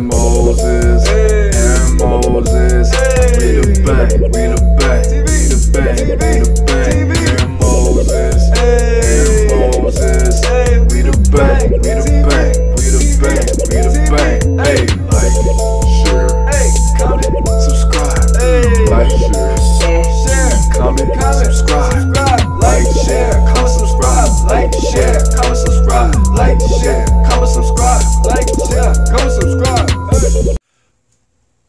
AaroniMoses, AaroniMoses, we the bang, we the bang, we the bang, we the bang, AaroniMoses, AaroniMoses, we the bang, we the bang, we the bang, we the bang. Hey, like, share, comment, subscribe, like, share, comment, subscribe, like, share, comment, subscribe, like, share, comment, subscribe, like, share, comment, subscribe, like, share, comment, subscribe.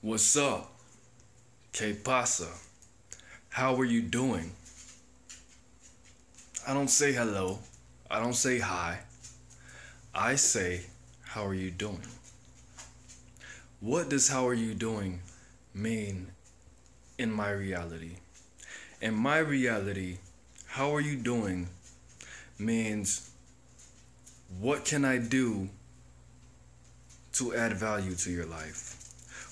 What's up? Que pasa? How are you doing? I don't say hello. I don't say hi. I say, how are you doing? What does how are you doing mean in my reality? In my reality, how are you doing means what can I do to add value to your life?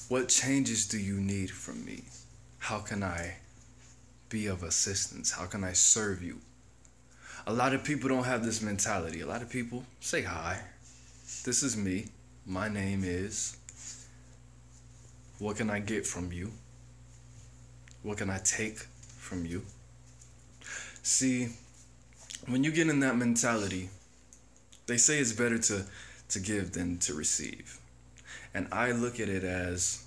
What changes do you need from me? How can I be of assistance? How can I serve you? A lot of people don't have this mentality. A lot of people say hi. This is me. My name is. What can I get from you? What can I take from you? See, when you get in that mentality, they say it's better to give than to receive. And I look at it as,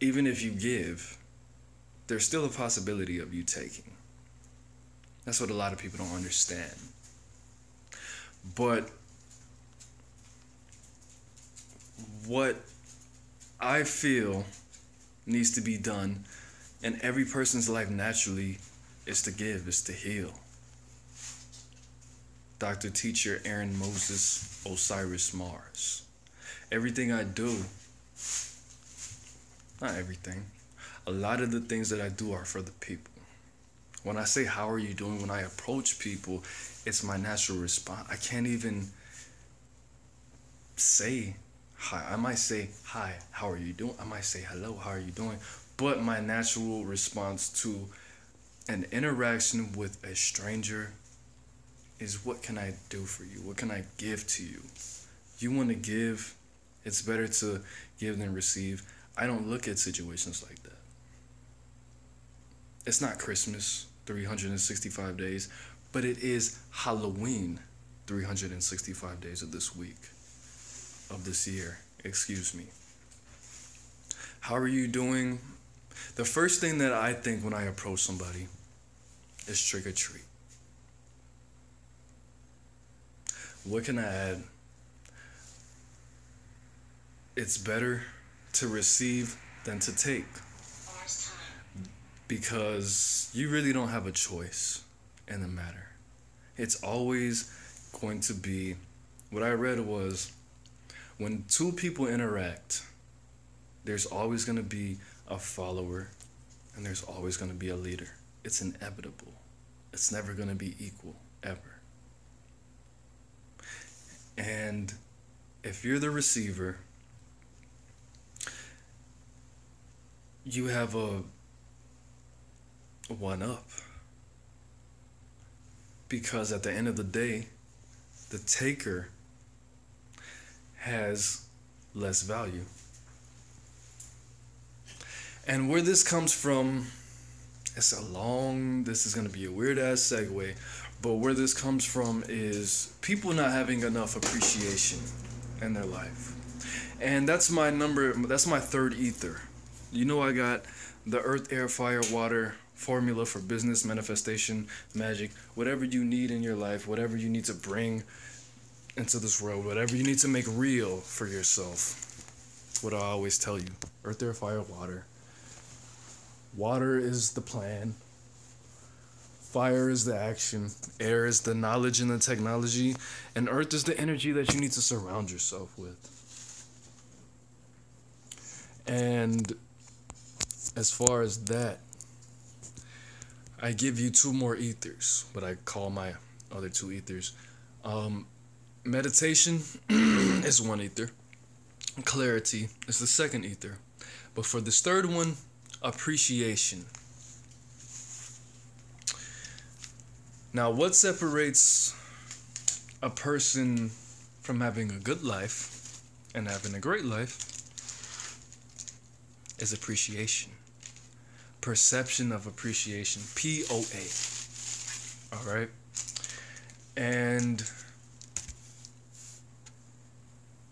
even if you give, there's still a possibility of you taking. That's what a lot of people don't understand. But what I feel needs to be done in every person's life naturally is to give, is to heal. Dr. Teacher AaroniMoses, Osiris Mars. Everything I do, not everything, a lot of the things that I do are for the people. When I say, how are you doing? When I approach people, it's my natural response. I can't even say hi. I might say, hi, how are you doing? I might say, hello, how are you doing? But my natural response to an interaction with a stranger is, what can I do for you? What can I give to you? You want to give, it's better to give than receive. I don't look at situations like that. It's not Christmas, 365 days, but it is Halloween, 365 days of this week, of this year, excuse me. How are you doing? The first thing that I think when I approach somebody is trick or treat. What can I add? It's better to receive than to take, because you really don't have a choice in the matter. It's always going to be, what I read was, when two people interact, there's always going to be a follower and there's always going to be a leader. It's inevitable. It's never going to be equal, ever. And if you're the receiver, you have a one-up. Because at the end of the day, the taker has less value. And where this comes from, this is going to be a weird-ass segue, but where this comes from is people not having enough appreciation in their life. And that's my third ether. You know, I got the earth, air, fire, water formula for business, manifestation, magic, whatever you need in your life, whatever you need to bring into this world, whatever you need to make real for yourself. What I always tell you, earth, air, fire, water. Water is the plan. Fire is the action. Air is the knowledge and the technology. And earth is the energy that you need to surround yourself with. And as far as that, I give you two more ethers, what I call my other two ethers. Meditation is one ether. Clarity is the second ether. But for this third one, appreciation. Now, what separates a person from having a good life and having a great life is appreciation. Perception of appreciation. POA. Alright? And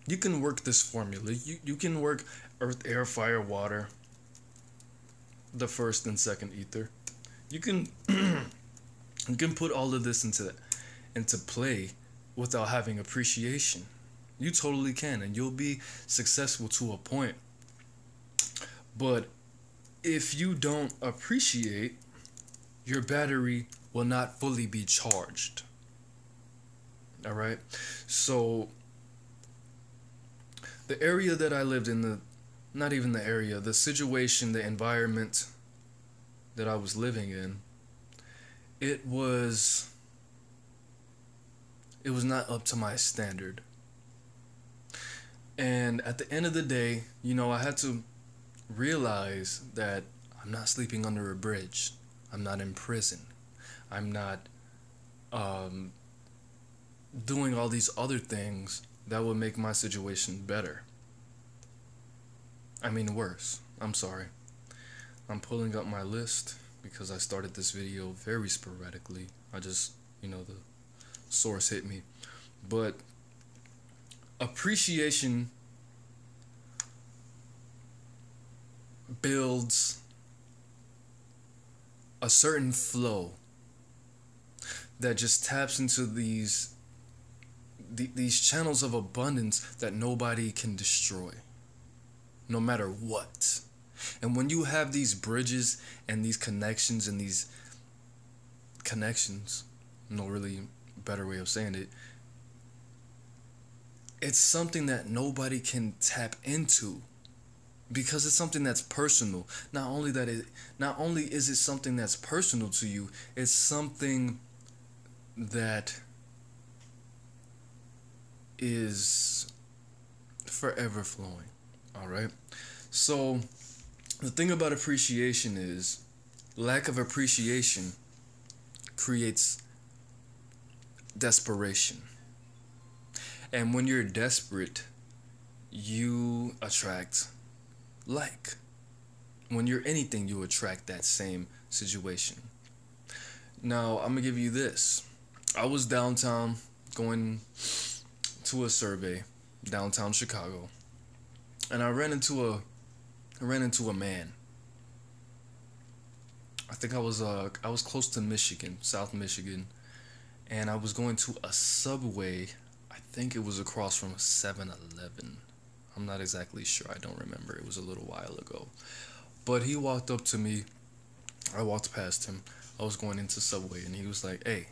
you can work this formula. You can work earth, air, fire, water, the first and second ether. You can you can put all of this into play without having appreciation. You totally can, and you'll be successful to a point. But if you don't appreciate, your battery will not fully be charged. All right? So the area that I lived in, not even the area, the situation, the environment that I was living in, it was not up to my standard. And at the end of the day, you know, I had to realize that I'm not sleeping under a bridge. I'm not in prison. I'm not doing all these other things that would make my situation better. I mean worse. I'm sorry. I'm pulling up my list because I started this video very sporadically. I just, you know, the source hit me. But appreciation builds a certain flow that just taps into these channels of abundance that nobody can destroy, no matter what. And when you have these bridges and these connections, no really better way of saying it, it's something that nobody can tap into because it's something that's personal. Not only is it something that's personal to you, it's something that is forever flowing. All right? So the thing about appreciation is lack of appreciation creates desperation. And when you're desperate, you attract like. When you're anything, you attract that same situation. Now, I'm gonna give you this. I was downtown going to a survey, downtown Chicago, and I ran into a man. I think I was close to Michigan, South Michigan, and I was going to a Subway. I think it was across from a 7-Eleven. I'm not exactly sure. I don't remember. It was a little while ago. But he walked up to me. I walked past him. I was going into Subway, and he was like, "Hey,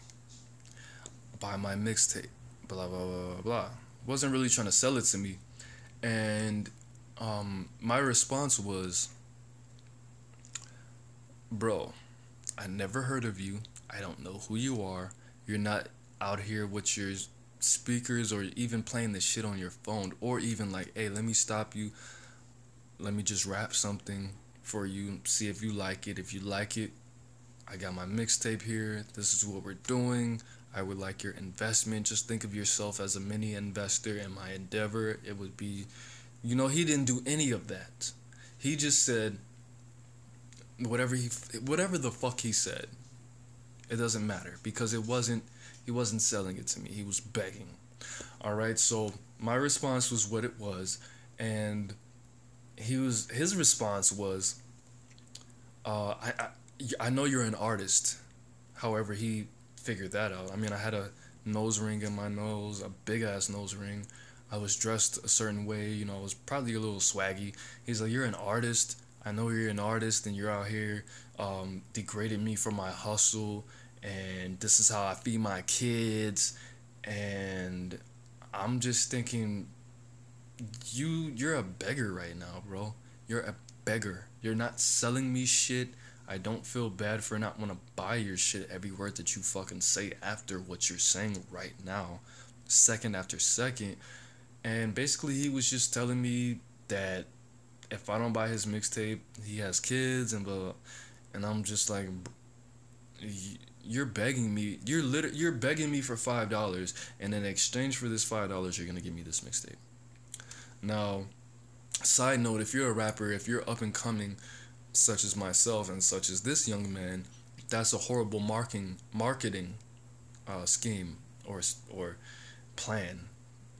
buy my mixtape." Blah, blah, blah, blah, blah. Wasn't really trying to sell it to me. And my response was, "Bro, I never heard of you. I don't know who you are. You're not out here with your speakers or even playing this shit on your phone, or even like, hey, let me stop you. Let me just rap something for you. See if you like it. If you like it, I got my mixtape here. This is what we're doing. I would like your investment. Just think of yourself as a mini investor in my endeavor." It would be, you know, he didn't do any of that. He just said whatever the fuck he said. It doesn't matter because he wasn't selling it to me. He was begging. All right. So my response was what it was, and his response was, I know you're an artist. However, he figured that out. I mean, I had a nose ring in my nose, a big ass nose ring. I was dressed a certain way, you know, I was probably a little swaggy. He's like, "You're an artist. I know you're an artist, and you're out here degrading me for my hustle, and this is how I feed my kids." And I'm just thinking, you're a beggar right now, bro. You're a beggar. You're not selling me shit. I don't feel bad for not want to buy your shit every word that you fucking say after what you're saying right now, second after second. And basically he was just telling me that if I don't buy his mixtape, he has kids and blah. And I'm just like, you're begging me. You're begging me for $5, and in exchange for this $5, you're gonna give me this mixtape. Now, side note, if you're a rapper, if you're up and coming, such as myself and such as this young man, that's a horrible marketing scheme or plan,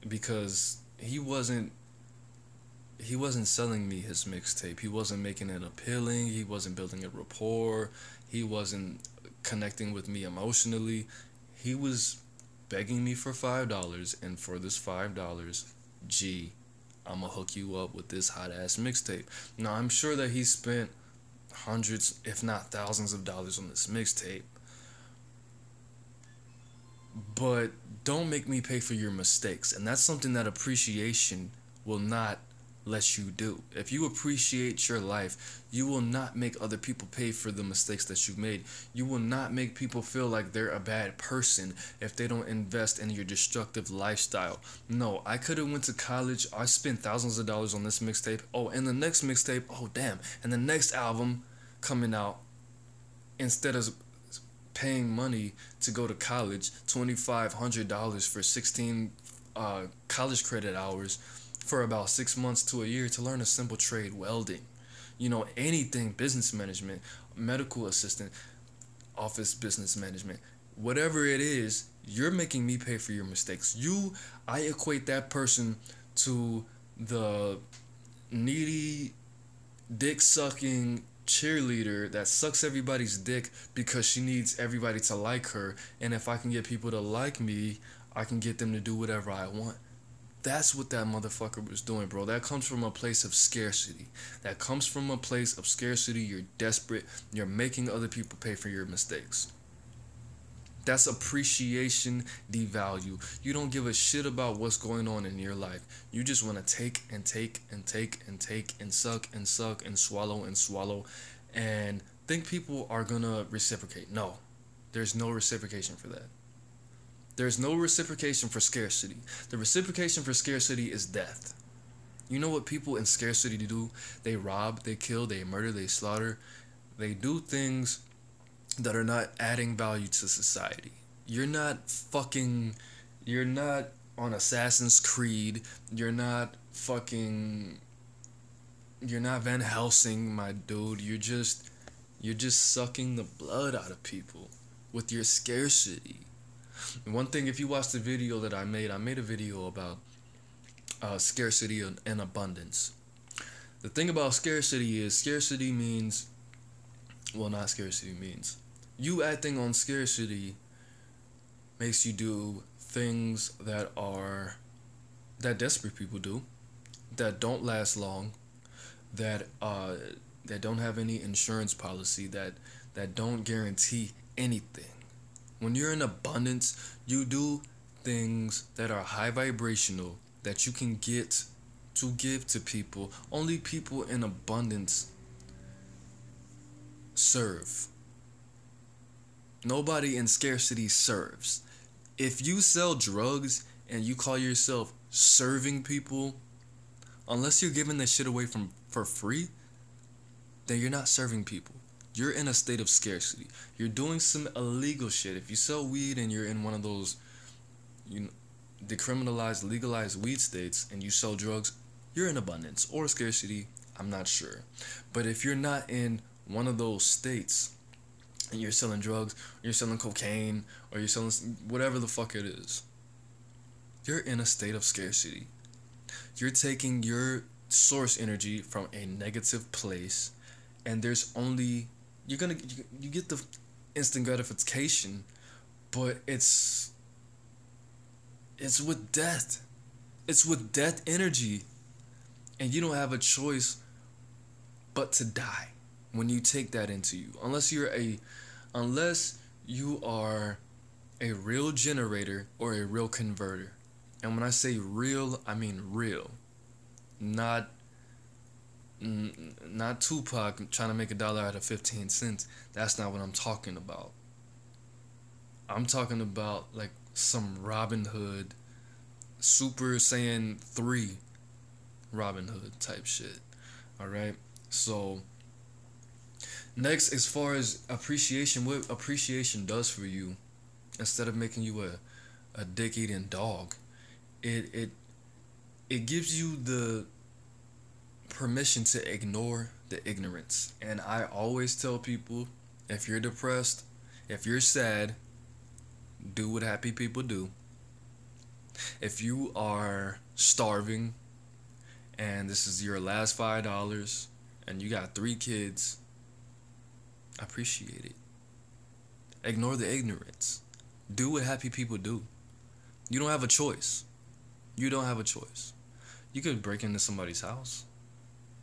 because he wasn't selling me his mixtape. He wasn't making it appealing. He wasn't building a rapport. He wasn't connecting with me emotionally. He was begging me for $5, and for this $5, gee, I'ma hook you up with this hot ass mixtape. Now, I'm sure that he spent hundreds, if not thousands of dollars on this mixtape, but don't make me pay for your mistakes. And that's something that appreciation will not let you do. If you appreciate your life, you will not make other people pay for the mistakes that you made. You will not make people feel like they're a bad person if they don't invest in your destructive lifestyle. No, I could have went to college. I spent thousands of dollars on this mixtape. Oh, and the next mixtape, oh damn, and the next album coming out, instead of paying money to go to college, $2,500 for 16 college credit hours for about 6 months to a year to learn a simple trade, welding, anything, business management, medical assistant, office business management, whatever it is, you're making me pay for your mistakes. I equate that person to the needy, dick sucking cheerleader that sucks everybody's dick because she needs everybody to like her, and if I can get people to like me, I can get them to do whatever I want. That's what that motherfucker was doing, bro. That comes from a place of scarcity. You're desperate. You're making other people pay for your mistakes. That's appreciation devalue. You don't give a shit about what's going on in your life. You just want to take and take and take and take and suck and suck and swallow and think people are gonna reciprocate. No, there's no reciprocation for that. There's no reciprocation for scarcity. The reciprocation for scarcity is death. You know what people in scarcity do? They rob, they kill, they murder, they slaughter. They do things that are not adding value to society. You're not on Assassin's Creed. You're not Van Helsing, my dude. You're just sucking the blood out of people with your scarcity. And one thing, if you watch the video that I made a video about scarcity and abundance. The thing about scarcity is means you acting on scarcity makes you do things that desperate people do, that don't last long, that don't have any insurance policy, that don't guarantee anything. When you're in abundance, you do things that are high vibrational, that you can get to give to people. Only people in abundance serve. Nobody in scarcity serves. If you sell drugs and you call yourself serving people, unless you're giving that shit away for free, then you're not serving people. You're in a state of scarcity. You're doing some illegal shit. If you sell weed and you're in one of those decriminalized, legalized weed states, and you sell drugs, you're in abundance or scarcity. I'm not sure. But if you're not in one of those states and you're selling drugs, or you're selling cocaine, or you're selling whatever the fuck it is, you're in a state of scarcity. You're taking your source energy from a negative place, and there's only you get the instant gratification, but it's with death. It's with death energy, and you don't have a choice but to die when you take that into you. Unless you are a real generator or a real converter. And when I say real, I mean real. Not Tupac trying to make $1 out of 15 cents. That's not what I'm talking about. I'm talking about like some Robin Hood, Super Saiyan 3 Robin Hood type shit. Alright? So, next, as far as appreciation, what appreciation does for you, instead of making you a dick-eating dog, it it gives you the permission to ignore the ignorance. And I always tell people, if you're depressed, if you're sad, do what happy people do. If you are starving and this is your last $5 and you got 3 kids, appreciate it. Ignore the ignorance. Do what happy people do. You don't have a choice. You don't have a choice. You could break into somebody's house.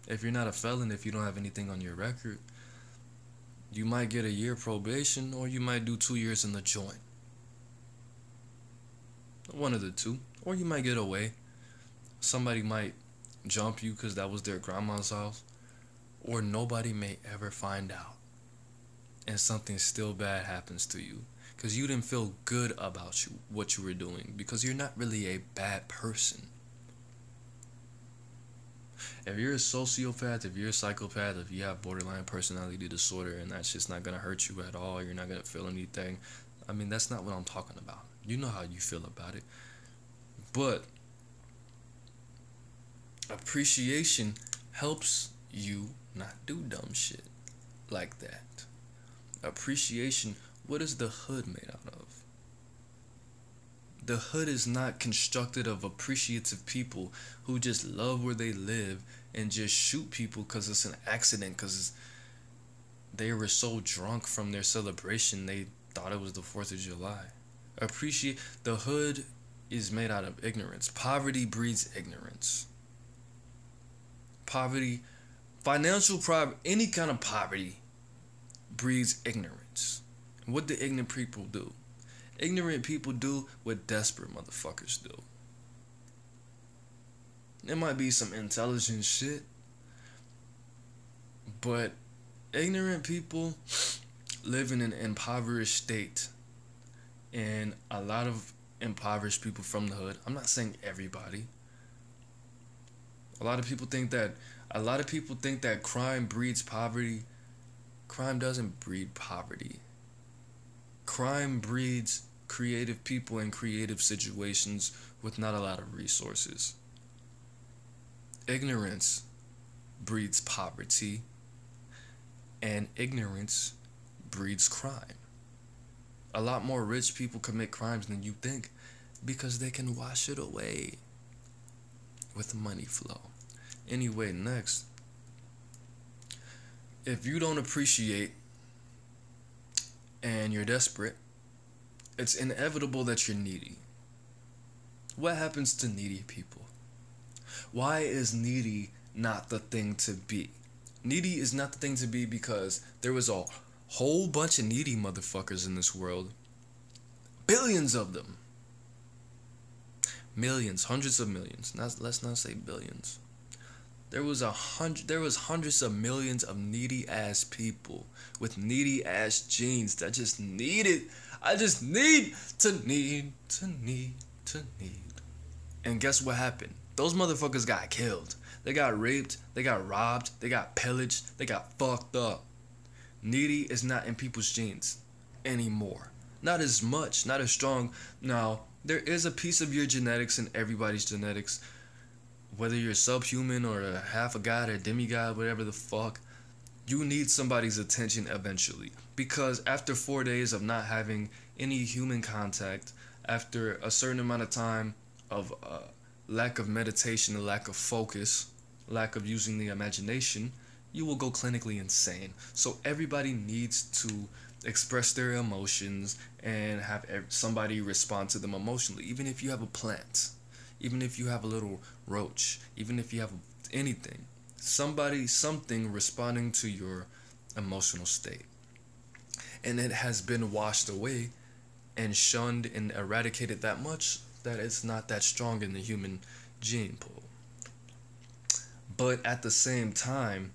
If you're not a felon, if you don't have anything on your record, you might get a year probation or you might do 2 years in the joint. One of the two. Or you might get away. Somebody might jump you because that was their grandma's house. Or nobody may ever find out. And something still bad happens to you. Because you didn't feel good about what you were doing. Because you're not really a bad person. If you're a sociopath, if you're a psychopath, if you have borderline personality disorder and that shit's not going to hurt you at all, you're not going to feel anything. I mean, that's not what I'm talking about. You know how you feel about it. But appreciation helps you not do dumb shit like that. Appreciation, what is the hood made out of? The hood is not constructed of appreciative people who just love where they live and just shoot people because it's an accident, because they were so drunk from their celebration they thought it was the 4th of July. The hood is made out of ignorance. Poverty breeds ignorance. Poverty, financial poverty, any kind of poverty breeds ignorance. And what do ignorant people do? Ignorant people do what desperate motherfuckers do. There might be some intelligent shit, but ignorant people live in an impoverished state. And a lot of impoverished people from the hood, I'm not saying everybody. A lot of people think that crime breeds poverty. Crime doesn't breed poverty. Crime breeds creative people in creative situations with not a lot of resources. Ignorance breeds poverty, and ignorance breeds crime. A lot more rich people commit crimes than you think because they can wash it away with money flow. Anyway, next. If you don't appreciate and you're desperate, it's inevitable that you're needy. What happens to needy people? Why is needy not the thing to be? Needy is not the thing to be because there was a whole bunch of needy motherfuckers in this world. Billions of them. Millions, hundreds of millions. Let's not say billions. There was hundreds of millions of needy ass people with needy ass genes that just needed. I just need. And guess what happened? Those motherfuckers got killed. They got raped. They got robbed. They got pillaged. They got fucked up. Needy is not in people's genes anymore. Not as much. Not as strong. Now, there is a piece of your genetics in everybody's genetics. Whether you're subhuman or a half a god or a demigod, whatever the fuck, you need somebody's attention eventually. Because after 4 days of not having any human contact, after a certain amount of time of lack of meditation, a lack of focus, lack of using the imagination, you will go clinically insane. So everybody needs to express their emotions and have somebody respond to them emotionally. Even if you have a plant, even if you have a little roach, even if you have anything, something responding to your emotional state. And it has been washed away and shunned and eradicated that much that it's not that strong in the human gene pool. But at the same time,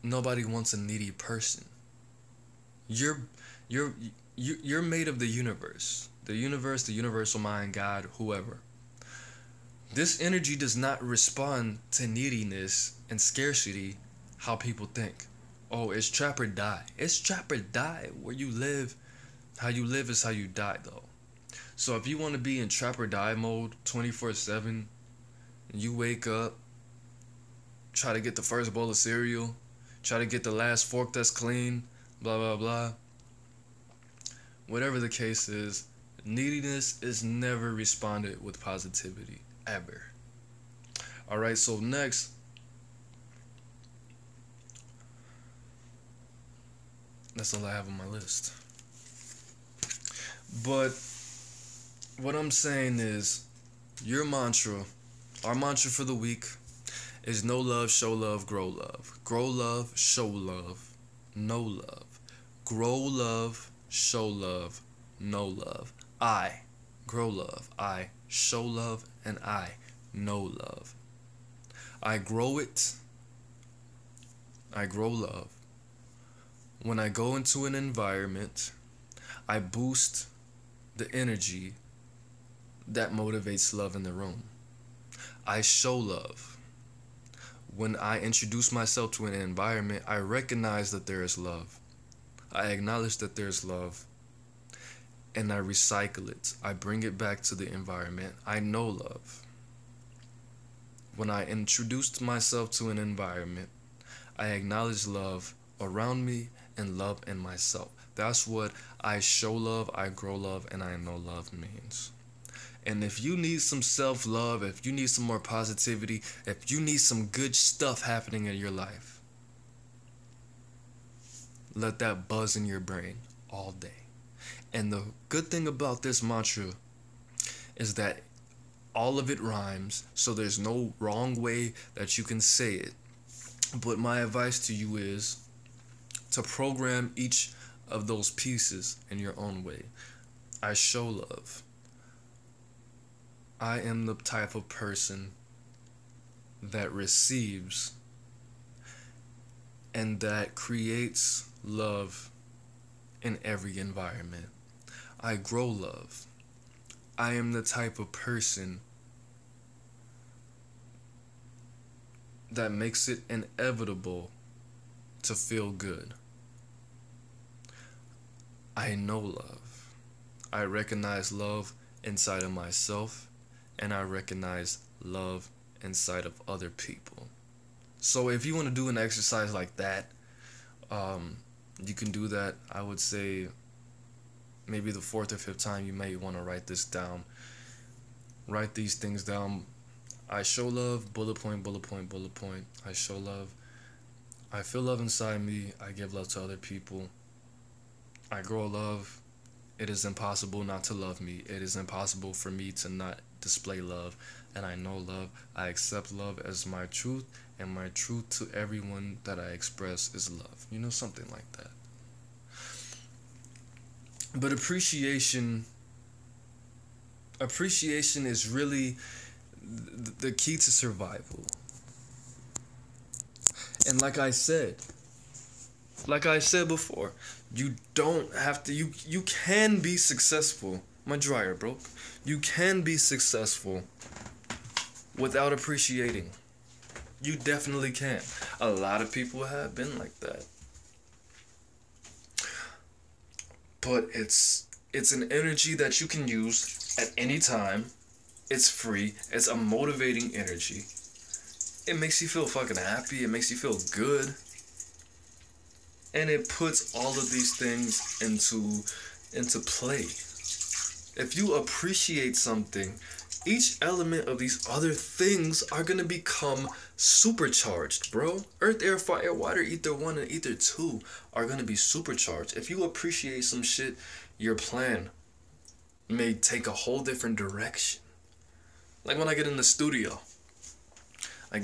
nobody wants a needy person. You're made of the universe. The universe, the universal mind, God, whoever. This energy does not respond to neediness and scarcity how people think. Oh, it's trap or die. It's trap or die. Where you live, how you live is how you die, though. So if you want to be in trap or die mode 24/7, you wake up, try to get the first bowl of cereal, try to get the last fork that's clean, blah, blah, blah. Whatever the case is, neediness is never responded with positivity, ever. Alright, so next, that's all I have on my list. But what I'm saying is, your mantra, our mantra for the week, is know love, show love, grow love. Grow love, show love, know love. Grow love, show love, know love. I grow love, I show love, and I know love. I grow it, I grow love. When I go into an environment, I boost the energy that motivates love in the room. I show love. When I introduce myself to an environment, I recognize that there is love. I acknowledge that there's love, and I recycle it. I bring it back to the environment. I know love. When I introduce myself to an environment, I acknowledge love around me and love in myself. That's what I show love, I grow love, and I know love means. And if you need some self-love, if you need some more positivity, if you need some good stuff happening in your life, let that buzz in your brain all day. And the good thing about this mantra is that all of it rhymes, so there's no wrong way that you can say it. But my advice to you is to program each of those pieces in your own way. I show love. I am the type of person that receives and that creates love in every environment. I grow love. I am the type of person that makes it inevitable to feel good. I know love. I recognize love inside of myself, and I recognize love inside of other people. So if you want to do an exercise like that, you can do that. I would say maybe the fourth or fifth time you may want to write this down. Write these things down. I show love, bullet point, bullet point, bullet point. I show love. I feel love inside me. I give love to other people. I grow love. It is impossible not to love me. It is impossible for me to not display love. And I know love. I accept love as my truth, and my truth to everyone that I express is love. You know, something like that. But appreciation is really the key to survival. And like I said before, you don't have to, you can be successful. My dryer broke. You can be successful without appreciating. You definitely can. A lot of people have been like that. But it's an energy that you can use at any time. It's free. It's a motivating energy. It makes you feel fucking happy. It makes you feel good. And it puts all of these things into play. If you appreciate something, each element of these other things are going to become supercharged, bro. Earth, air, fire, water, ether 1 and ether 2 are going to be supercharged. If you appreciate some shit, your plan may take a whole different direction. Like when I get in the studio. I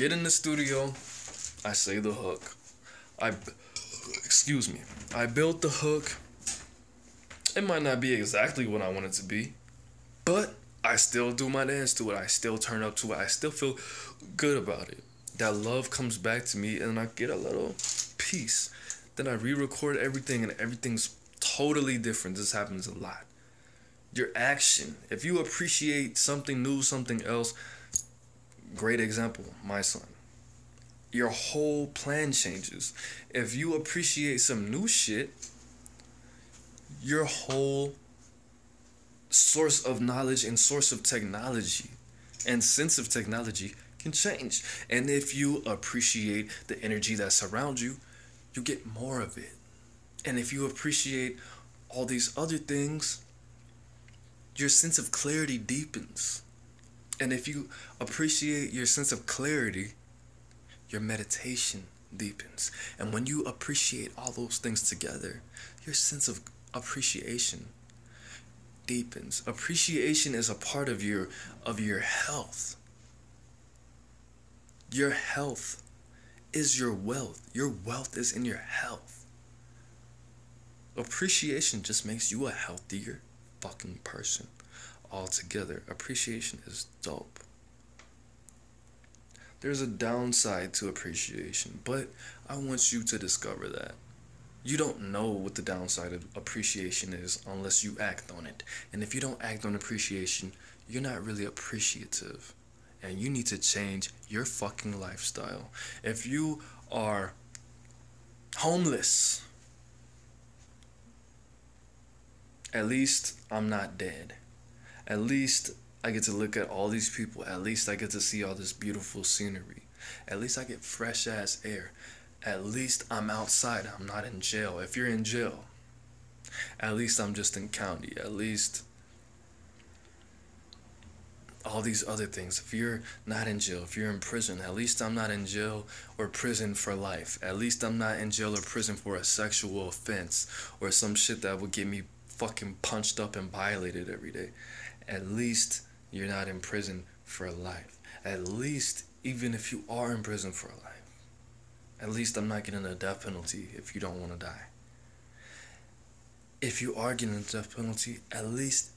say the hook. I built the hook. It might not be exactly what I want it to be, but I still do my dance to it. I still turn up to it. I still feel good about it. That love comes back to me, and I get a little peace. Then I re-record everything, and everything's totally different. This happens a lot. Your action. If you appreciate something new, something else, great example, my son. Your whole plan changes. If you appreciate some new shit, your whole source of knowledge and source of technology and sense of technology can change. And if you appreciate the energy that surrounds you, you get more of it. And if you appreciate all these other things, your sense of clarity deepens. And if you appreciate your sense of clarity, your meditation deepens. And when you appreciate all those things together, your sense of appreciation deepens. Appreciation is a part of your health. Your health is your wealth. Your wealth is in your health. Appreciation just makes you a healthier fucking person altogether. Appreciation is dope. There's a downside to appreciation, but I want you to discover that. You don't know what the downside of appreciation is unless you act on it. And if you don't act on appreciation, you're not really appreciative. And you need to change your fucking lifestyle. If you are homeless, at least I'm not dead. At least I get to look at all these people. At least I get to see all this beautiful scenery. At least I get fresh ass air. At least I'm outside. I'm not in jail. If you're in jail, at least I'm just in county. At least all these other things. If you're not in jail, if you're in prison, at least I'm not in jail or prison for life. At least I'm not in jail or prison for a sexual offense or some shit that would get me fucking punched up and violated every day. At least you're not in prison for life. At least, even if you are in prison for life, at least I'm not getting a death penalty if you don't want to die. If you are getting a death penalty, at least,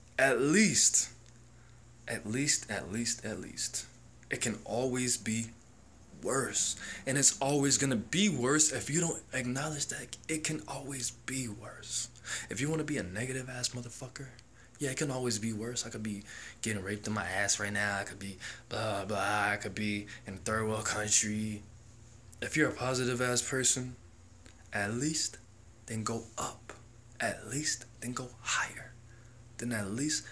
it can always be worse. And it's always going to be worse if you don't acknowledge that it can always be worse. If you want to be a negative ass motherfucker, yeah, it can always be worse. I could be getting raped in my ass right now. I could be blah, blah. I could be in a third world country. If you're a positive ass person, at least then go up. At least then go higher. Then at least